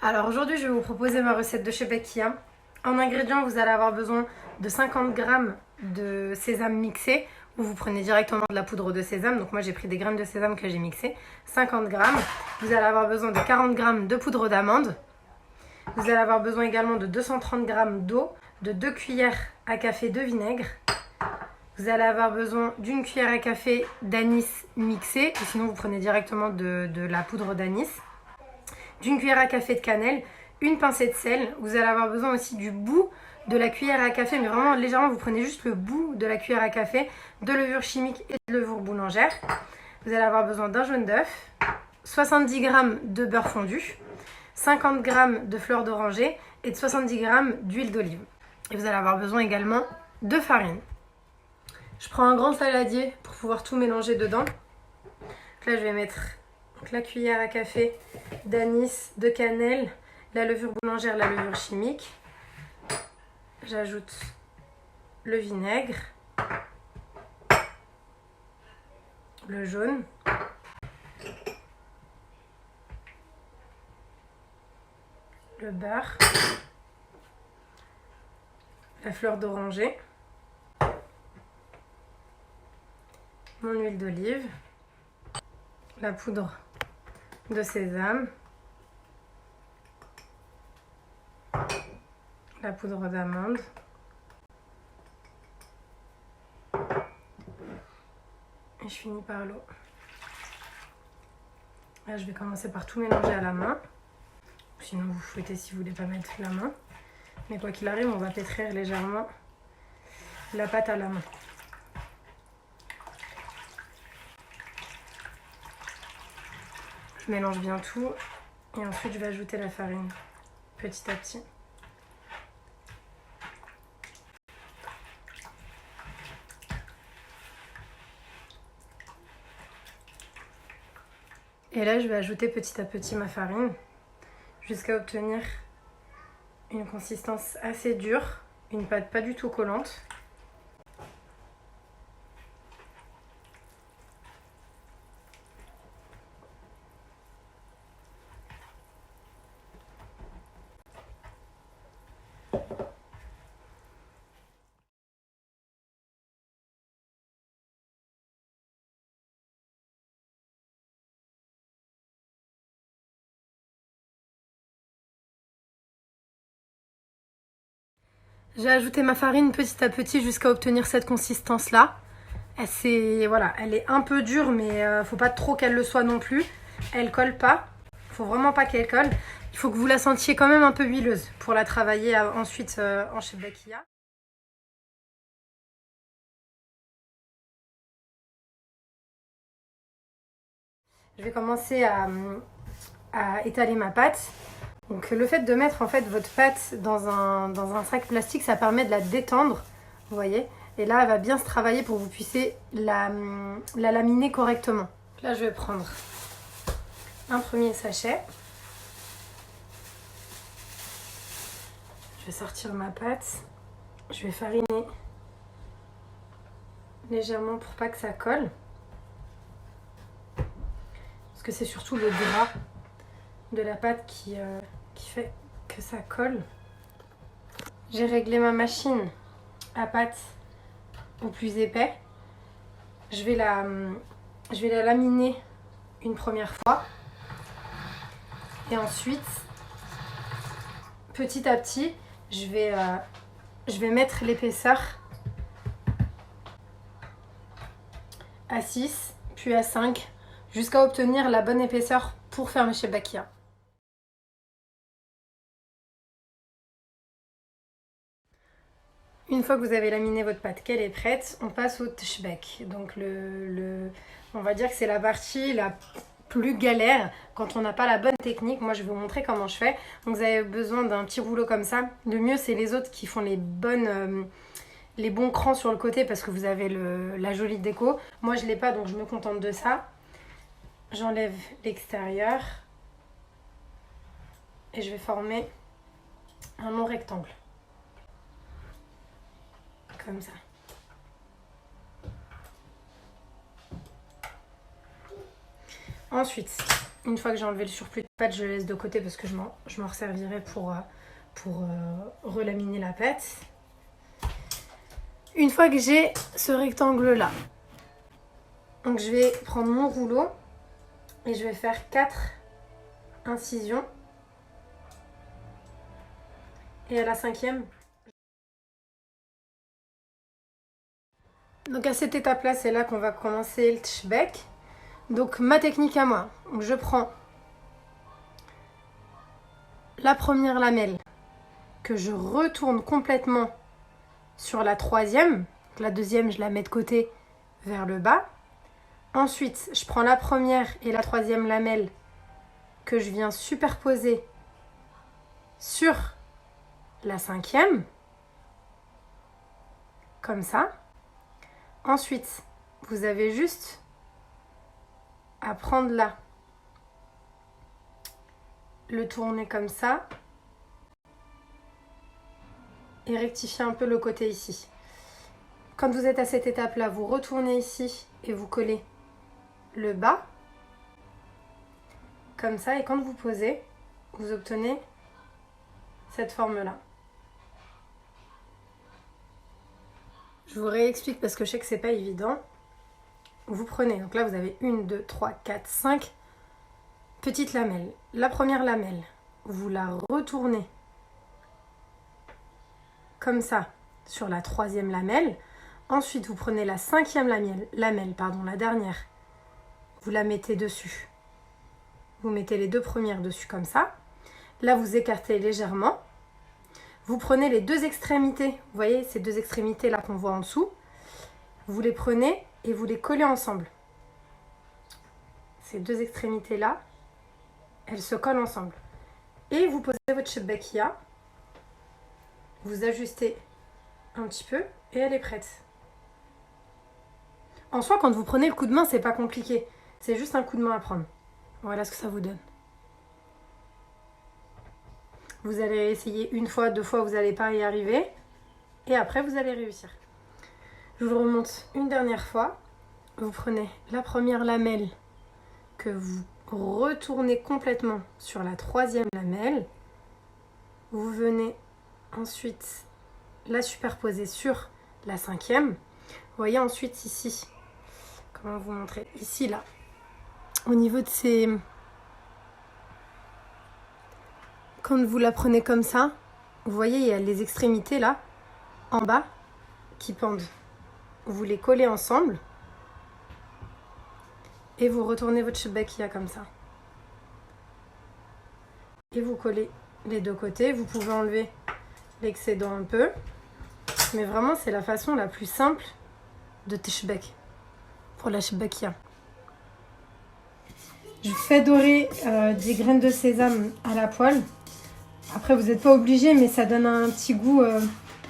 Alors aujourd'hui, je vais vous proposer ma recette de chez Beckia. En ingrédients, vous allez avoir besoin de 50 g de sésame mixé, ou vous prenez directement de la poudre de sésame. Donc moi, j'ai pris des graines de sésame que j'ai mixées, 50 g. Vous allez avoir besoin de 40 g de poudre d'amande. Vous allez avoir besoin également de 230 g d'eau, de 2 cuillères à café de vinaigre. Vous allez avoir besoin d'une cuillère à café d'anis mixé, ou sinon vous prenez directement de la poudre d'anis. D'une cuillère à café de cannelle, une pincée de sel. Vous allez avoir besoin aussi du bout de la cuillère à café, mais vraiment légèrement, vous prenez juste le bout de la cuillère à café, de levure chimique et de levure boulangère. Vous allez avoir besoin d'un jaune d'œuf, 70 g de beurre fondu, 50 g de fleur d'oranger et de 70 g d'huile d'olive. Et vous allez avoir besoin également de farine. Je prends un grand saladier pour pouvoir tout mélanger dedans. Donc là, je vais mettre la cuillère à café d'anis, de cannelle, la levure boulangère, la levure chimique. J'ajoute le vinaigre, le jaune, le beurre, la fleur d'oranger, mon huile d'olive, la poudre de sésame, la poudre d'amande, et je finis par l'eau. Là, je vais commencer par tout mélanger à la main. Sinon, vous fouettez si vous voulez pas mettre la main. Mais quoi qu'il arrive, on va pétrir légèrement la pâte à la main. Je mélange bien tout et ensuite je vais ajouter la farine petit à petit. Et là, je vais ajouter petit à petit ma farine jusqu'à obtenir une consistance assez dure, une pâte pas du tout collante. J'ai ajouté ma farine petit à petit jusqu'à obtenir cette consistance-là. Elle est un peu dure, mais faut pas trop qu'elle le soit non plus. Elle colle pas. Faut vraiment pas qu'elle colle. Il faut que vous la sentiez quand même un peu huileuse pour la travailler ensuite en chez Beckia. Je vais commencer à étaler ma pâte. Donc le fait de mettre en fait votre pâte dans un sac plastique, ça permet de la détendre, vous voyez. Et là, elle va bien se travailler pour que vous puissiez la laminer correctement. Là, je vais prendre un premier sachet. Je vais sortir ma pâte. Je vais fariner légèrement pour pas que ça colle. Parce que c'est surtout le gras de la pâte qui fait que ça colle. J'ai réglé ma machine à pâte au plus épais. Je vais la laminer une première fois. Et ensuite, petit à petit, je vais mettre l'épaisseur à 6, puis à 5, jusqu'à obtenir la bonne épaisseur pour faire mes chez Beckia. Une fois que vous avez laminé votre pâte, qu'elle est prête, on passe au tchbek. Donc on va dire que c'est la partie la plus galère quand on n'a pas la bonne technique. Moi, je vais vous montrer comment je fais. Donc vous avez besoin d'un petit rouleau comme ça. Le mieux, c'est les autres qui font les bons crans sur le côté parce que vous avez la jolie déco. Moi, je ne l'ai pas, donc je me contente de ça. J'enlève l'extérieur et je vais former un long rectangle. Comme ça. Ensuite, une fois que j'ai enlevé le surplus de pâte, je laisse de côté parce que je m'en resservirai pour relaminer la pâte. Une fois que j'ai ce rectangle là, donc je vais prendre mon rouleau et je vais faire 4 incisions. Et à la 5e. Donc à cette étape-là, c'est là qu'on va commencer le tchbek. Donc ma technique à moi, donc je prends la première lamelle que je retourne complètement sur la 3e. Donc la 2e, je la mets de côté vers le bas. Ensuite, je prends la première et la 3e lamelle que je viens superposer sur la 5e. Comme ça. Ensuite, vous avez juste à prendre là, le tourner comme ça et rectifier un peu le côté ici. Quand vous êtes à cette étape-là, vous retournez ici et vous collez le bas comme ça, et quand vous posez, vous obtenez cette forme-là. Je vous réexplique parce que je sais que c'est pas évident. Vous prenez, donc là vous avez 1, 2, 3, 4, 5 petites lamelles. La première lamelle, vous la retournez comme ça sur la 3e lamelle. Ensuite, vous prenez la 5e lamelle, la dernière. Vous la mettez dessus. Vous mettez les 2 premières dessus comme ça. Là, vous écartez légèrement. Vous prenez les 2 extrémités. Vous voyez ces 2 extrémités là qu'on voit en dessous. Vous les prenez et vous les collez ensemble. Ces 2 extrémités là, elles se collent ensemble. Et vous posez votre shebekia. Vous ajustez un petit peu et elle est prête. En soi, quand vous prenez le coup de main, c'est pas compliqué. C'est juste un coup de main à prendre. Voilà ce que ça vous donne. Vous allez essayer 1 fois, 2 fois, vous n'allez pas y arriver. Et après, vous allez réussir. Je vous remonte une dernière fois. Vous prenez la première lamelle que vous retournez complètement sur la 3e lamelle. Vous venez ensuite la superposer sur la 5e. Vous voyez ensuite ici, comment vous montrer, ici là, au niveau de ces... Quand vous la prenez comme ça, vous voyez il y a les extrémités là, en bas, qui pendent. Vous les collez ensemble et vous retournez votre shebekia comme ça. Et vous collez les 2 côtés. Vous pouvez enlever l'excédent un peu. Mais vraiment, c'est la façon la plus simple de teshbek pour la shebekia. Je fais dorer des graines de sésame à la poêle. Après, vous n'êtes pas obligé, mais ça donne un petit goût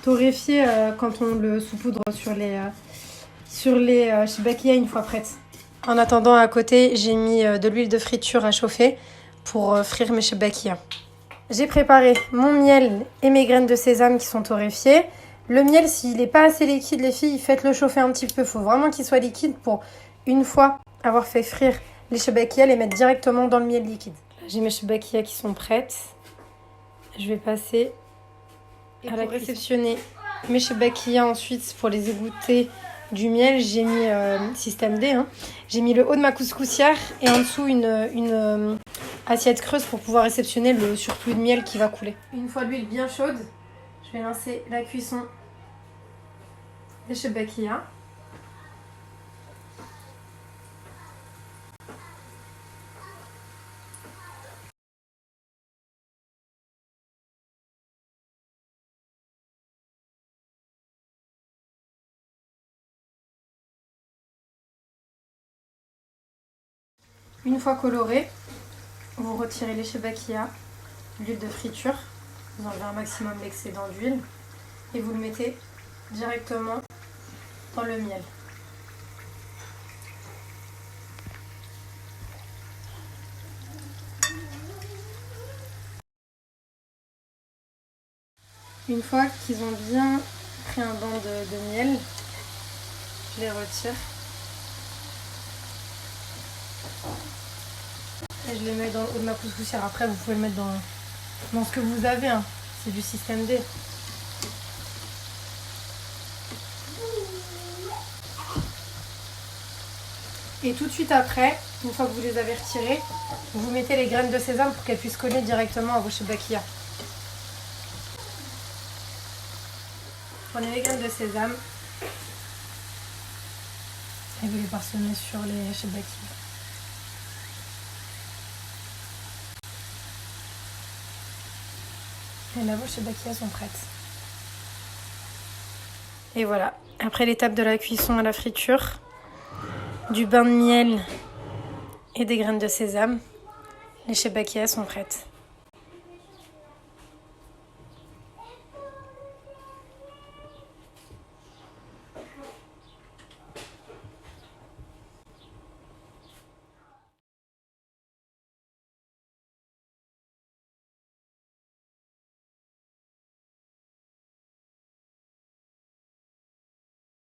torréfié quand on le saupoudre sur les shebekia une fois prête. En attendant, à côté, j'ai mis de l'huile de friture à chauffer pour frire mes shebekia. J'ai préparé mon miel et mes graines de sésame qui sont torréfiées. Le miel, s'il n'est pas assez liquide, les filles, faites-le chauffer un petit peu. Il faut vraiment qu'il soit liquide pour, une fois avoir fait frire les shebekia, les mettre directement dans le miel liquide. J'ai mes shebekia qui sont prêtes. Je vais passer à la réceptionner mes shebekia ensuite pour les égoutter du miel. J'ai mis système D. J'ai mis le haut de ma couscoussière et en dessous une assiette creuse pour pouvoir réceptionner le surplus de miel qui va couler. Une fois l'huile bien chaude, je vais lancer la cuisson des shebekia. Une fois coloré, vous retirez les shebekia, l'huile de friture, vous enlevez un maximum l'excédent d'huile et vous le mettez directement dans le miel. Une fois qu'ils ont bien pris un banc de miel, je les retire. Et je les mets dans le haut de ma couscoussière. Après, vous pouvez le mettre dans ce que vous avez. Hein. C'est du système D. Et tout de suite après, une fois que vous les avez retirés, vous mettez les graines de sésame pour qu'elles puissent coller directement à vos shebakia. Prenez les graines de sésame et vous les parsemez sur les shebakia. Et là, vos shebakia sont prêtes. Et voilà, après l'étape de la cuisson à la friture, du bain de miel et des graines de sésame, les shebakia sont prêtes.